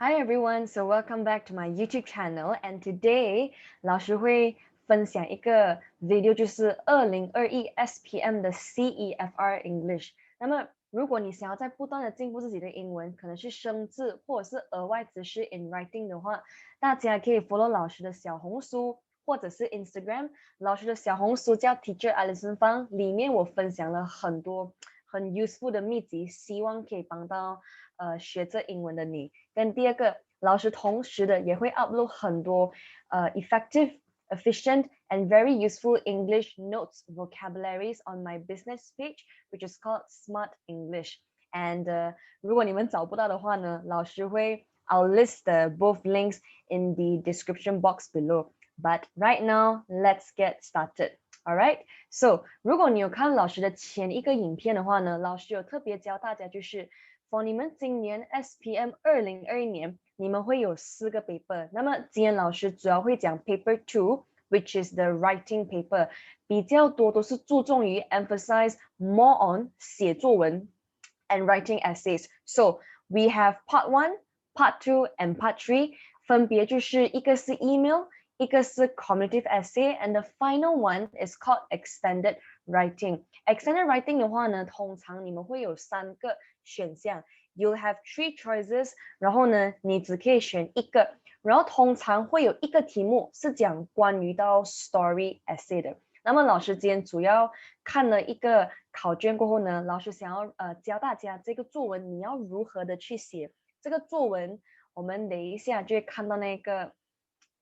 Hi everyone, so welcome back to my YouTube channel and today 老师会分享一个 video 就是2021 SPM 的 CEFR English。那么如果你想要在不断的进步自己的英文，可能是生字或者是额外知识 in writing 的话，大家可以 follow 老师的小红书或者是 Instagram。老师的小红书叫 Teacher Alison 方，里面我分享了很多很 useful 的秘籍，希望可以帮到学这英文的你。跟第二个，老师同时的也会 upload 很多effective, efficient, and very useful English notes vocabularies on my business page, which is called Smart English. And 如果你们找不到的话呢，老师会 I'll list both links in the description box below. But right now, let's get started. Alright, so 如果你有看老师的前一个影片的话呢，老师有特别教大家就是for 你们今年 SPM 2021年，你们会有4个 paper。那么今天老师主要会讲 Paper 2 which is the writing paper， 比较多都是注重于 emphasize more on 写作文 and writing essays. So we have Part 1, Part 2 and Part 3， 分别就是一个是 email， 一个是 cognitive essay and the final one is called extended writing. Extended writing 的话呢，通常你们会有3个选项 ，you'll have 3 choices， 然后呢，你只可以选一个，然后通常会有一个题目是讲关于到 story essay 的。那么老师今天主要看了一个考卷过后呢，老师想要教大家这个作文你要如何的去写。这个作文我们等一下就会看到那个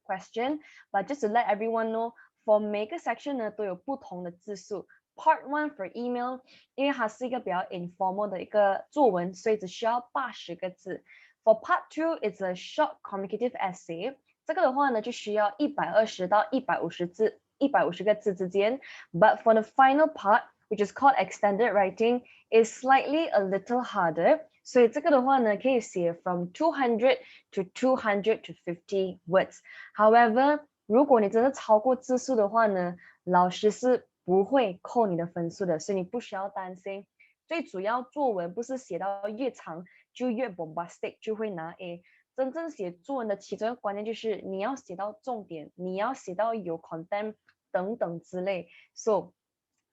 question，but just to let everyone know，for 每个 section 呢都有不同的字数。Part 1 for email， 因为它是一个比较 informal 的一个作文，所以只需要80个字。For Part 2 it's a short communicative essay， 这个的话呢就需要120到150字，150个字之间。But for the final part, which is called extended writing, is slightly a little harder。所以这个的话呢，可以写 from 200 to 250 words。However， 如果你真的超过字数的话呢，老师是不会扣你的分数的，所以你不需要担心。最主要作文不是写到越长就越 bombastic 就会拿 A。真正写作文的其中一个关键就是你要写到重点，你要写到有 content 等等之类。So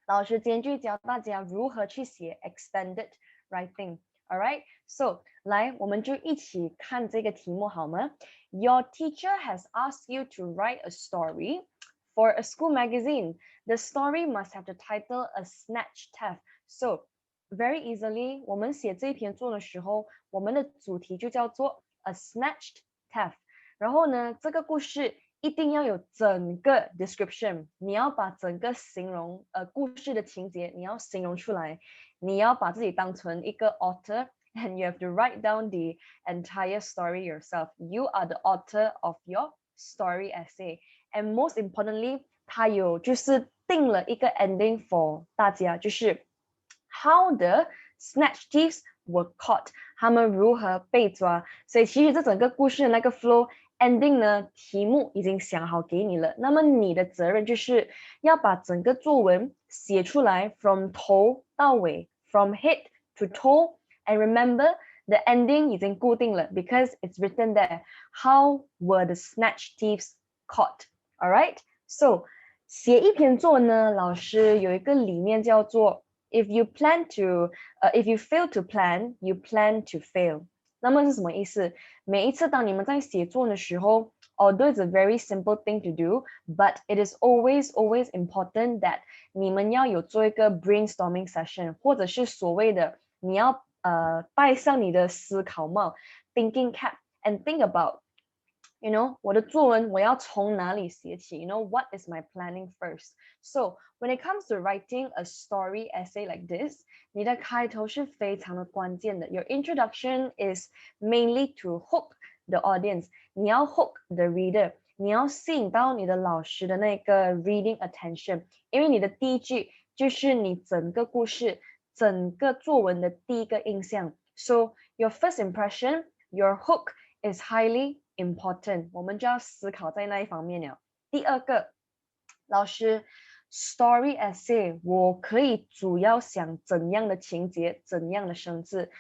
老师今天就教大家如何去写 extended writing。Alright, so 来，我们就一起看这个题目好吗？ Your teacher has asked you to write a story for a school magazine. The story must have the title A Snatch Theft. So very easily， 我们写这一篇作文的时候，我们的主题就叫做 A Snatched Theft。然后呢，这个故事一定要有整个 description， 你要把整个形容故事的情节你要形容出来，你要把自己当成一个 author and you have to write down the entire story yourself. You are the author of your story essay. And most importantly， 它有就是定了一个 ending for 大家，就是 how the snatch thieves were caught， 他们如何被抓。所以其实这整个故事的那个 flow ending 呢，题目已经想好给你了，那么你的责任就是要把整个作文写出来 from 头到尾 from head to toe and remember the ending 已经固定了 because it's written there how were the snatch thieves caught. Alright, so 写一篇作文呢，老师有一个理念叫做 if you fail to plan, you plan to fail。 那么是什么意思？每一次当你们在写作文的时候 although it's a very simple thing to do, but it is always important that 你们要有做一个 brainstorming session， 或者是所谓的你要戴上你的思考帽 thinking cap and think about我的作文我要从哪里写起 what is my planning first. So when it comes to writing a story essay like this， 你的开头是非常的关键的。 Your introduction is mainly to hook the audience， 你要 hook the reader， 你要吸引到你的老师的那个 reading attention， 因为你的第一句就是你整个故事整个作文的第一个印象。 So your first impression, your hook is highly important， 我们就要思考在那一方面了。第二个，老师 story essay 我可以主要想怎样的情节，怎样的生字。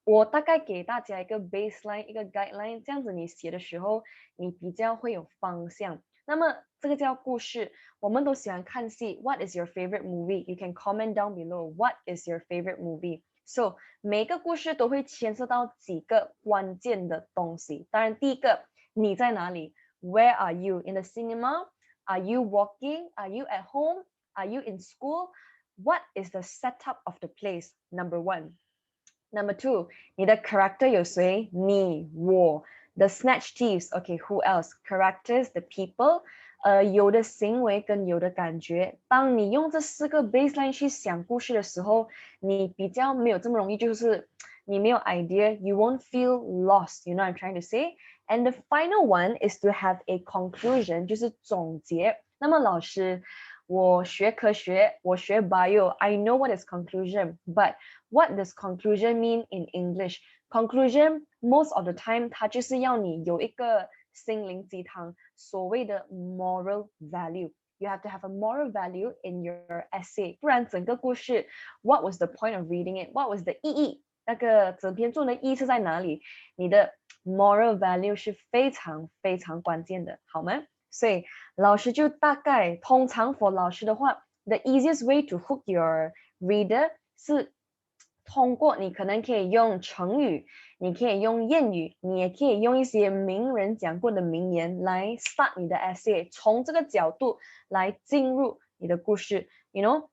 我大概给大家一个 baseline，一个 guideline，这样子你写的时候，你比较会有方向。那么这个叫故事，我们都喜欢看戏。What is your favorite movie? You can comment down below. What is your favorite movie? So 每个故事都会牵涉到几个关键的东西。当然，第一个，你在哪里？Where are you? In the cinema? Are you walking? Are you at home? Are you in school? What is the setup of the place? Number one. Number two, 你的 character 有谁？你、我。The snatch thieves, okay, who else? Characters, the people, 有的行为跟有的感觉。当你用这四个 baseline 去想故事的时候，你比较没有这么容易，就是你没有 idea, you won't feel lost. You know what I'm trying to say? And the final one is to have a conclusion, 就是总结。那么老师，我学科学，我学 bio, I know what is conclusion, but what does conclusion mean in English? Conclusion, most of the time, 它就是要你有一个心灵鸡汤，所谓的 moral value. You have to have a moral value in your essay. 不然整个故事 what was the point of reading it? What was the 意义？那个整篇作文的意义是在哪里？你的 moral value 是非常非常关键的，好吗？所以老师就大概通常 for 老师的话 the easiest way to hook your reader 是通过你可能可以用成语，你可以用谚语，你也可以用一些名人讲过的名言来 start 你的 essay， 从这个角度来进入你的故事 you know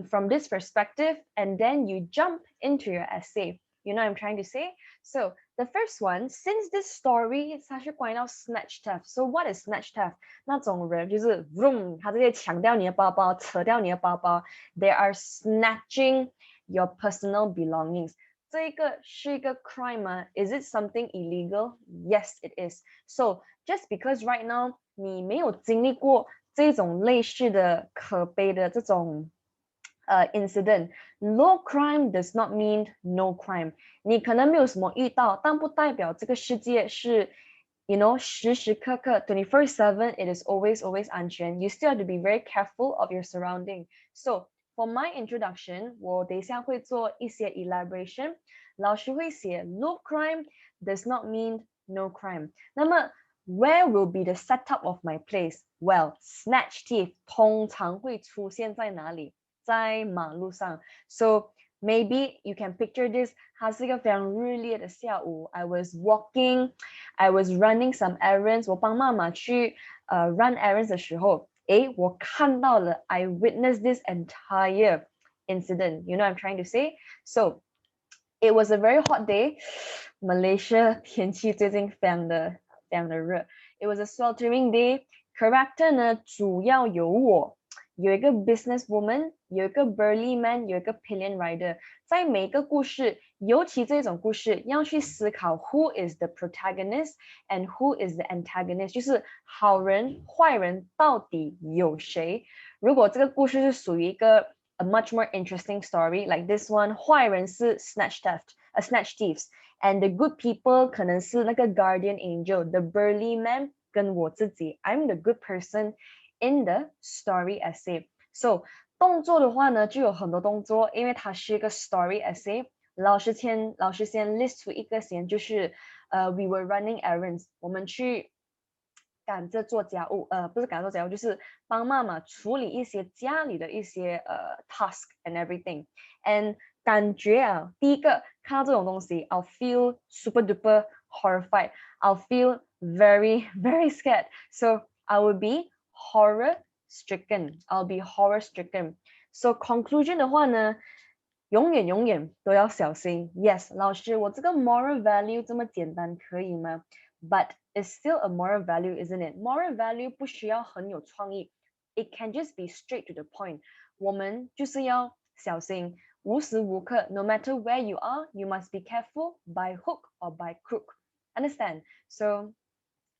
from this perspective and then you jump into your essay. You know what I'm trying to say? So the first one, since this story 它是关于到 snatch theft. So what is snatch theft? 那种人就是 vroom， 他直接抢掉你的包包，扯掉你的包包。They are snatching your personal belongings. 这个是一个 crime 吗？ Is it something illegal? Yes, it is. So just because right now 你没有经历过这种类似的可悲的这种incident. Low crime does not mean no crime. 你可能没有什么遇到，但不代表这个世界是 you know 时时刻刻 24/7 it is always 安全。You still have to be very careful of your surrounding. So for my introduction, 我等一下会做一些 elaboration. 老师会写 low crime does not mean no crime. 那么 where will be the setup of my place? Well, snatch thief 通常会出现在哪里？在马路上。So maybe you can picture this， 它是一个非常日烈的下午。I was walking, I was running some errands。我帮妈妈去run errands 的时候，诶，我看到了 I witnessed this entire incident. You know what I'm trying to say? So it was a very hot day. Malaysia 天气最近非常的热。It was a sweltering day. Character 呢，主要有我。有一个 business woman， 有一个 burly man， 有一个 pillion rider。在每个故事，尤其这种故事，要去思考 who is the protagonist and who is the antagonist， 就是好人坏人到底有谁。如果这个故事是属于一个 a much more interesting story like this one， 坏人是 snatch thieves and the good people 可能是那个 guardian angel， the burly man 跟我自己 I'm the good person in the story essay. So 动作的话呢，就有很多动作，因为它是一个 story essay。老师先 list 出一个先，就是we were running errands， 我们去赶着做家务，不是赶着做家务，就是帮妈妈处理一些家里的一些task and everything。And 感觉啊，第一个看到这种东西 ，I'll feel super duper horrified. I'll feel very very scared. So I will be horror stricken. I'll be horror stricken. So conclusion 的话呢，永远都要小心。Yes， 老师，我这个 moral value 这么简单可以吗？ But it's still a moral value, isn't it? Moral value 不需要很有创意。It can just be straight to the point. 我们就是要小心，无时无刻 no matter where you are, you must be careful by hook or by crook. Understand? So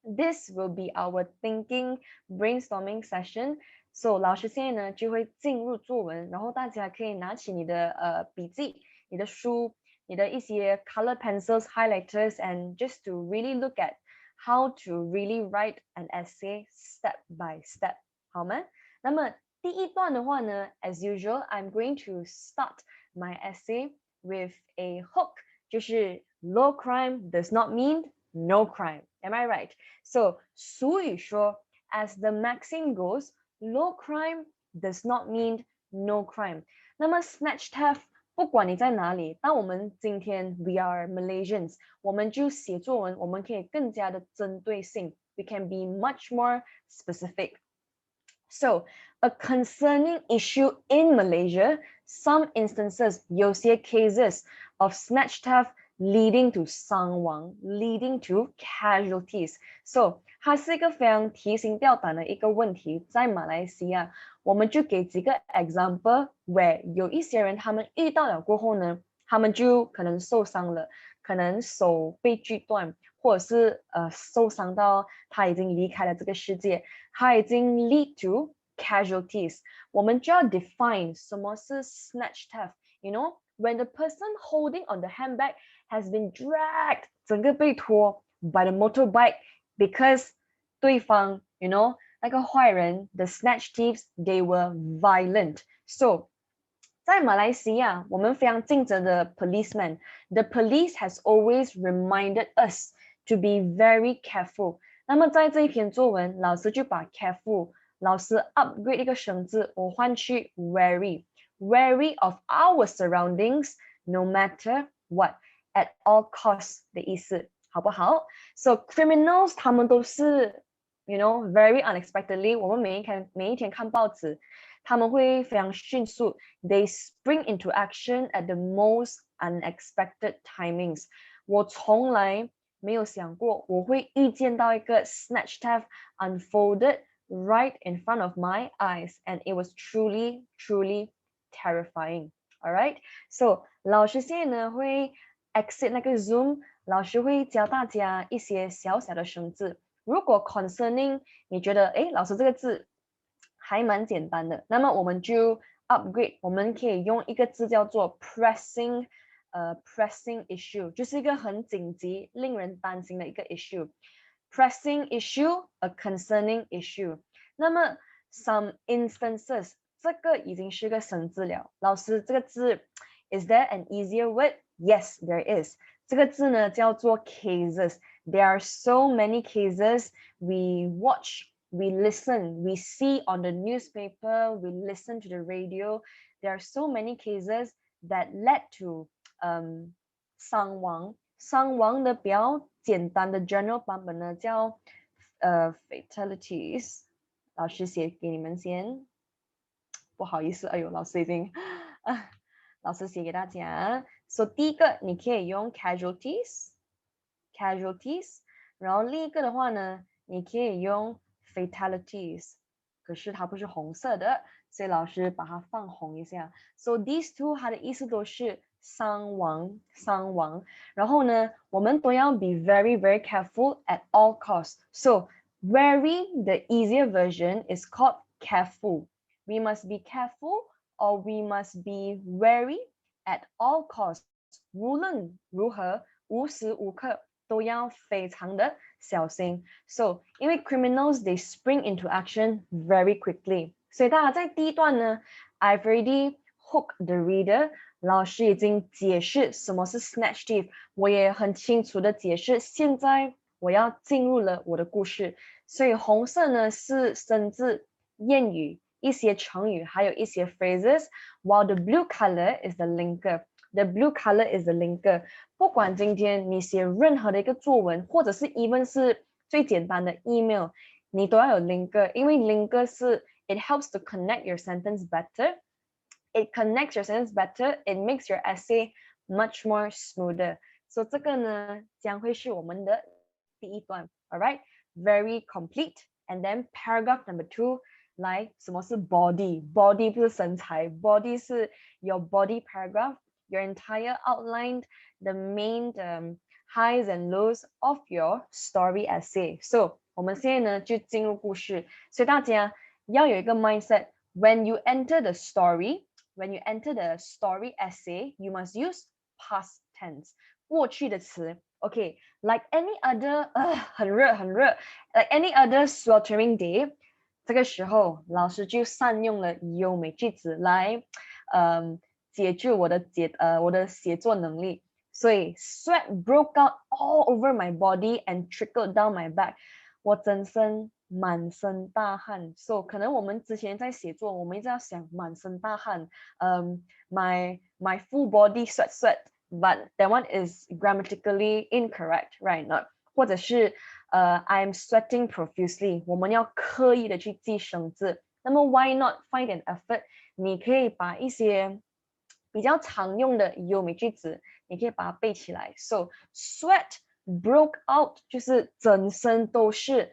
this will be our thinking brainstorming session. So 老师现在呢就会进入作文，然后大家可以拿起你的笔记、你的书、你的一些 color pencils, highlighters, and just to really look at how to really write an essay step by step. 好吗？那么第一段的话呢 as usual, I'm going to start my essay with a hook 就是 low crime does not mean no crime. Am I right? So 俗语说 as the maxim goes, low crime does not mean no crime. 那么 snatch theft 不管你在哪里，当我们今天 we are Malaysians，我们就写作文，我们可以更加的针对性。We can be much more specific. So, a concerning issue in Malaysia, some instances, 有些 cases of snatch theft leading to 伤亡 leading to casualties. So, 它是一个非常提心吊胆的一个问题，在马来西亚，我们就给几个 example where 有一些人他们遇到了过后呢，他们就可能受伤了，可能手被锯断，或者是受伤到他已经离开了这个世界，他已经 lead to casualties。我们就要 define 什么是 snatch theft。You know, when the person holding on the handbag has been dragged， 整个被拖 by the motorbike because 对方 you know 那个坏人 the snatch thieves they were violent. So 在马来西亚，我们非常尽责的 policeman. The police has always reminded us to be very careful. 那么在这一篇作文，老师就把 careful 老师 upgrade 一个生字，我换去 wary of our surroundings no matter what at all costs 的意思，好不好？ So criminals 他们都是 you know very unexpectedly， 我们每一天看报纸。他们会非常迅速 ，they spring into action at the most unexpected timings。我从来没有想过我会遇见到一个 snatch theft unfolded right in front of my eyes, and it was truly terrifying. Alright, so 老师现在呢会 exit 那个 Zoom， 老师会教大家一些小小的生字。如果 concerning 你觉得老师这个字还蛮简单的，那么我们就 upgrade， 我们可以用一个字叫做 pressing issue， 就是一个很紧急、令人担心的一个 issue。 Pressing issue, a concerning issue。 那么 some instances， 这个已经是个生字了。老师，这个字 is there an easier word? Yes, there is。 这个字呢叫做 cases。 There are so many cases we watch，we listen, we see on the newspaper, we listen to the radio. There are so many cases that led to 伤亡。伤亡的比较简单的 general 版本呢叫fatalities。 老师写给你们先，不好意思，哎呦，老师已经老师写给大家。所以第一个你可以用 casualties， 然后另一个的话呢你可以用fatalities， 可是它不是红色的，所以老师把它放红一下。So these two 它的意思都是伤亡。然后呢我们都要 be very careful at all costs. So wary, the easier version, is called careful. We must be careful or we must be wary at all costs. 无论如何，无时无刻都要非常的小心。So 因为 criminals they spring into action very quickly， 所以大家在第一段呢 I've already hooked the reader， 老师已经解释什么是 snatch thief， 我也很清楚的解释，现在我要进入了我的故事。所以红色呢是生字、谚语、一些成语，还有一些 phrases， while the blue color is the linker。The blue color is the linker。 不管今天你写任何的一个作文，或者是 even 是最简单的 email， 你都要有 linker， 因为 linker 是 it helps to connect your sentence better. It connects your sentence better. It makes your essay much more smoother. So 这个呢将会是我们的第一段。Alright, very complete. And then paragraph number 2， 来，什么是 body？ 不是身材， body 是 your body paragraph。Your entire outline, the main highs and lows of your story essay. So 我们现在呢就进入故事，所以大家要有一个 mindset. When you enter the story essay, you must use past tense. 过去的词。Okay, like any other 很热 like any other sweltering day， 这个时候老师就善用了优美句子来解救我的写作能力。所以 sweat broke out all over my body and trickled down my back。我整身满身大汗。So 可能我们之前在写作，我们一直要想满身大汗，my full body sweat，but that one is grammatically incorrect, right? Not 或者是I'm sweating profusely，我们要刻意的去记生字。那么 why not find an effort？你可以把一些比较常用的优美句子，你可以把它背起来。So sweat broke out 就是整身都是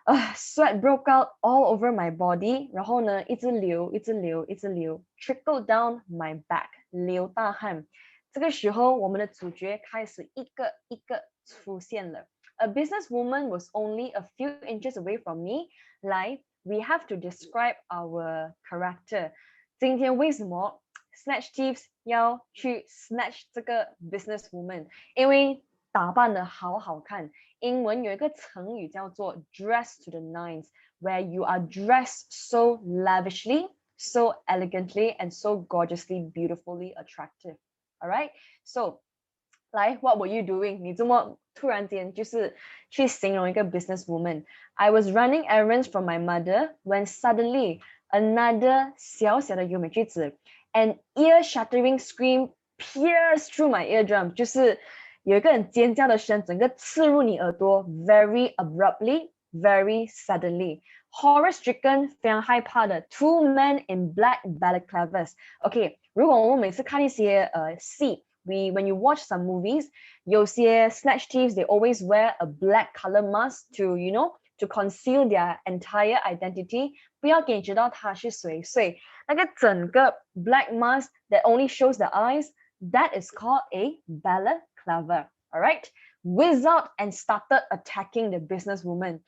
，sweat broke out all over my body，然后呢一直流，一直流，一直流，trickle down my back，流大汗。这个时候，我们的主角开始一个一个出现了。A businesswoman was only a few inches away from me. 来，we have to describe our character。今天为什么 Snatch Thieves 要去 snatch 这个 businesswoman？因为打扮的好好看。英文有一个成语叫做 dress to the nines，where you are dressed so lavishly, so elegantly, and so gorgeously, beautifully attractive. All right, so 来 what were you doing？ 你这么突然间就是去形容一个 businesswoman。I was running errands from my mother when suddenly another 小小的优美句子 an ear-shattering scream pierced through my eardrum， 就是有一个很尖叫的声，整个刺入你耳朵 very abruptly, very suddenly。Horror-stricken， 非常害怕的 two men in black balaclavas。OK， 如果我们每次看一些戏when you watch some movies， 有些 snatch thieves they always wear a black color mask to to conceal their entire identity， 不要给你知道他是谁。所以那个整个 black mask that only shows the eyes， that is called a balaclava. All right, whizzed out and started attacking the businesswoman.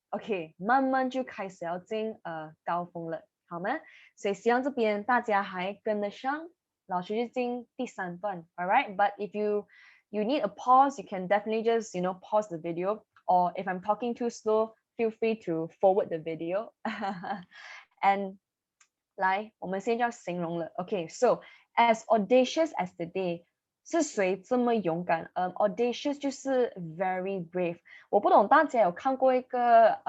OK， 慢慢就开始要进高峰了，好吗？所以希望这边大家还跟得上。老师就进第三段 all right, but if you need a pause, you can definitely just pause the video, or if I'm talking too slow, feel free to forward the video. And 来我们现在要形容了 OK, so as audacious as the day， 是谁这么勇敢audacious 就是 very brave。 我不懂大家有看过一个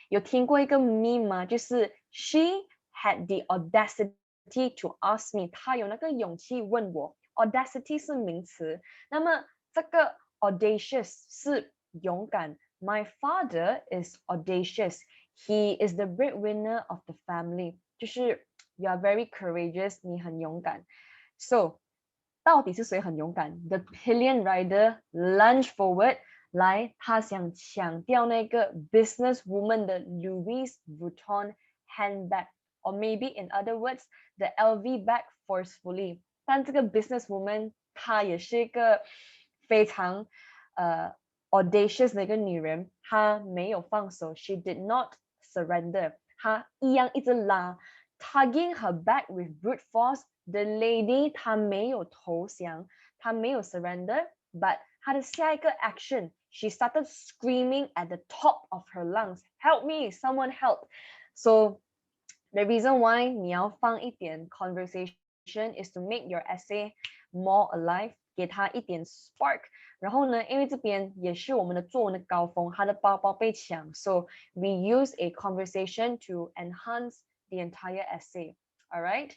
有听过一个 meme 吗？就是 she had the audacity to ask me， 他有那个勇气问我。 audacity 是名词，那么这个 audacious 是勇敢。 My father is audacious, he is the breadwinner of the family， 就是 you are very courageous， 你很勇敢。 So 到底是谁很勇敢？ The pillion rider lunged forward， 来他想抢掉那个 businesswoman 的 Louis Vuitton handbag， or maybe in other words the LV bag forcefully。 但这个 businesswoman 她也是一个非常audacious 的一个女人，她没有放手 she did not surrender， 她一样一直拉 tugging her back with brute force。 The lady 她没有投降，她没有 surrender， but 她的下一个 action she started screaming at the top of her lungs, help me, someone help。 So the reason why 你要放一点 conversation is to make your essay more alive， 给它一点 spark。 然后呢，因为这边也是我们的作文的高峰，他的包包被抢 so we use a conversation to enhance the entire essay. All right,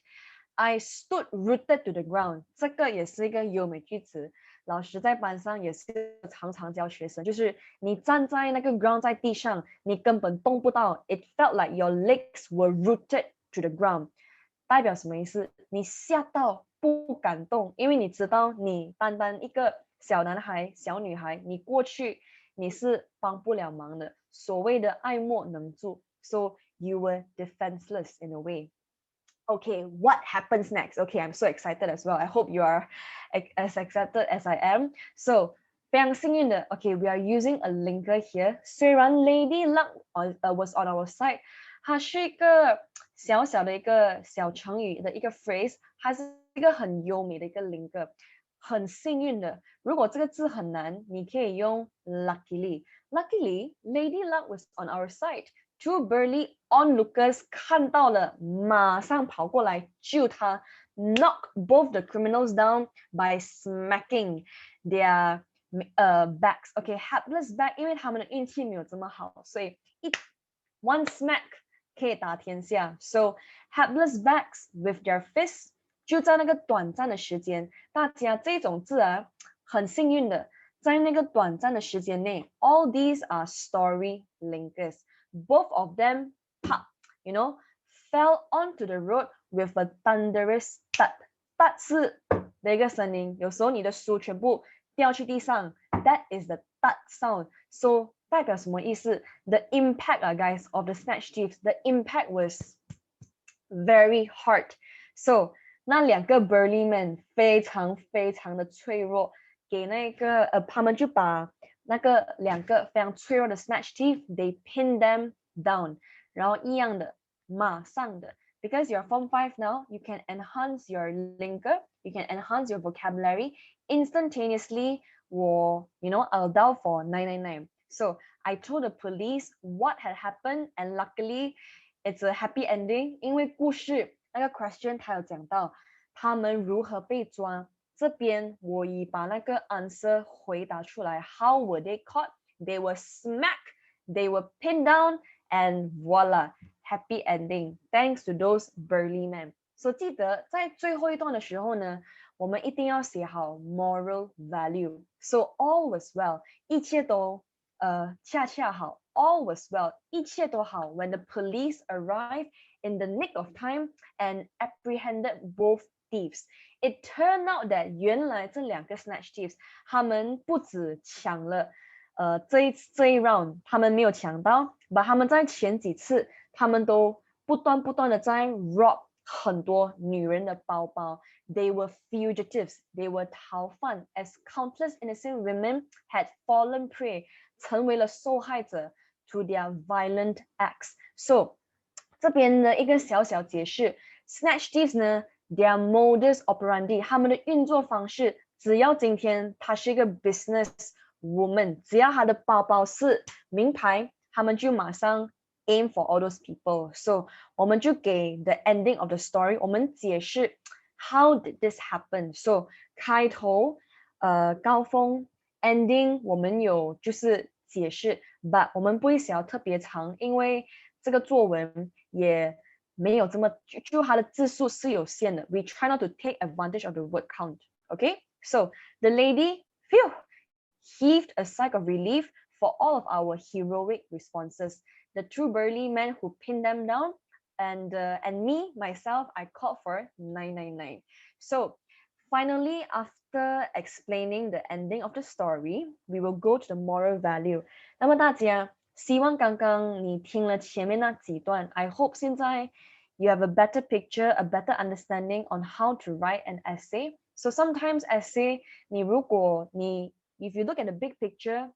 I stood rooted to the ground， 这个也是一个优美句子，老师在班上也是常常教学生，就是你站在那个 ground 在地上，你根本动不到 it felt like your legs were rooted to the ground， 代表什么意思？你吓到不敢动，因为你知道你单单一个小男孩小女孩，你过去你是帮不了忙的，所谓的爱莫能助 so you were defenseless in a way. Okay, what happens next? Okay, I'm so excited as well. I hope you are as excited as I am. So 非常幸运的 okay, we are using a linker here. 虽然 Lady Luck was on our side， 它是一个小小的一个小成语的一个 phrase， 它是一个很优美的一个 linker。 很幸运的，如果这个字很难，你可以用 luckily. Luckily, Lady Luck was on our side. Two burly onlookers 看到了，马上跑过来救他。knock both the criminals down by smacking their backs. Okay, hapless back，因为他们的运气没有这么好，所以one smack 可以打天下。So hapless backs with their fists， 就在那个短暂的时间，大家这种字啊，很幸运的，在那个短暂的时间内 ，all these are story linkers. Both of them pop，you know，fell onto the road with a thunderous thud。thud 是的一个声音，有时候你的书全部掉去地上 ，that is the thud sound. So 代表什么意思 ？The impact, guys, of the snatch thieves, the impact was very hard. So 那两个 burly men 非常非常的脆弱，给那个他们就把那个两个非常脆弱的 snatch thief they pin them down， 然后一样的马上的 because you're form 5 now you can enhance your linker, you can enhance your vocabulary instantaneously. I'll dial for 999. So I told the police what had happened and luckily it's a happy ending. 因为故事那个 question 他有讲到他们如何被抓，这边我已把那个 answer 回答出来。How were they caught? They were smacked, they were pinned down, and voila, happy ending. Thanks to those burly men. So 记得在最后一段的时候呢，我们一定要写好 moral value. So all was well， 一切都恰恰好。All was well， 一切都好。When the police arrived in the nick of time and apprehended both thieves. It turned out that 原来这两个 snatch thieves 他们不止抢了这一 round 他们没有抢到 but 他们在前几次他们都不断的在 rob 很多女人的包包。They were fugitives, they were 逃犯 as countless innocent women had fallen prey 成为了受害者 to their violent acts. So 这边的一个小小解释 snatch thieves 呢their modus operandi 他们的运作方式，只要今天他是一个 business woman， 只要他的包包是名牌，他们就马上 aim for all those people. So 我们就给 the ending of the story， 我们解释 how did this happen. So 开头高峰 ending 我们有就是解释 but 我们不会写到特别长，因为这个作文也没有这么就它的字数是有限的。We try not to take advantage of the word count. Okay, so the lady, phew, heaved a sigh of relief for all of our heroic responses. The two burly men who pinned them down, and me, myself, I called for 999. So finally, after explaining the ending of the story, we will go to the moral value. 那么大家希望刚刚你听了前面那几段 I hope 现在 you have a better picture, a better understanding on how to write an essay. So sometimes essay, if you look at the big picture,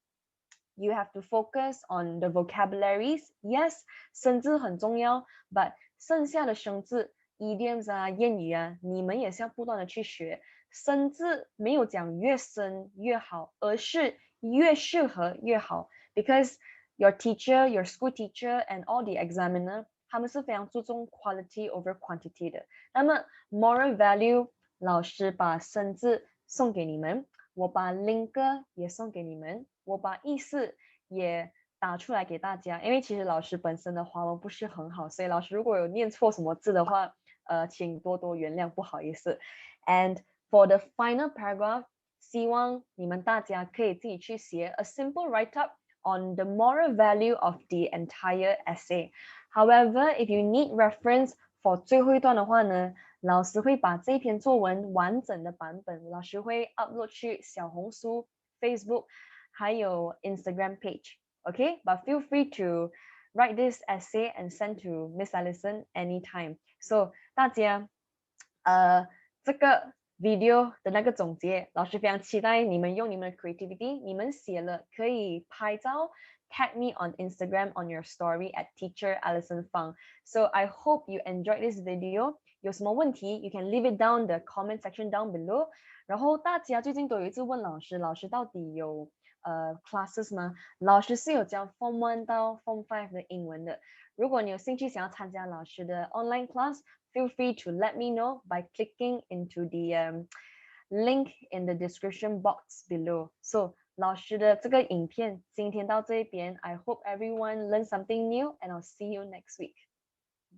you have to focus on the vocabularies. Yes, 生字很重要 but 剩下的生字 idioms 啊谚语啊你们也是要不断的去学。生字没有讲越深越好，而是越适合越好。Because your teacher, your school teacher and all the examiner 他们是非常注重 quality over quantity 的。那么 moral value 老师把生字送给你们，我把 linker 也送给你们，我把意思也打出来给大家。因为其实老师本身的华文不是很好，所以老师如果有念错什么字的话请多多原谅，不好意思。And for the final paragraph 希望你们大家可以自己去写 a simple write-up on the moral value of the entire essay. However, if you need reference for 最后一段的话呢，老师会把这篇作文完整的版本，老师会 upload 去小红书、Facebook 还有 Instagram page. Okay, but feel free to write this essay and send to Miss Allison anytime. So 大家这个 video 的那个总结，老师非常期待你们用你们的 creativity， 你们写了可以拍照 tag me on Instagram on your story at teacher Allison Fang. So I hope you enjoyed this video. 有什么问题 you can leave it down the comment section down below. 然后大家最近都有一直问老师，老师到底有classes 吗？老师是有教 Form 1到 Form 5的英文的。如果你有兴趣想要参加老师的 online class feel free to let me know by clicking into the link in the description box below. So 老师的这个影片今天到这一边，I hope everyone learn something new and I'll see you next week.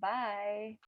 Bye.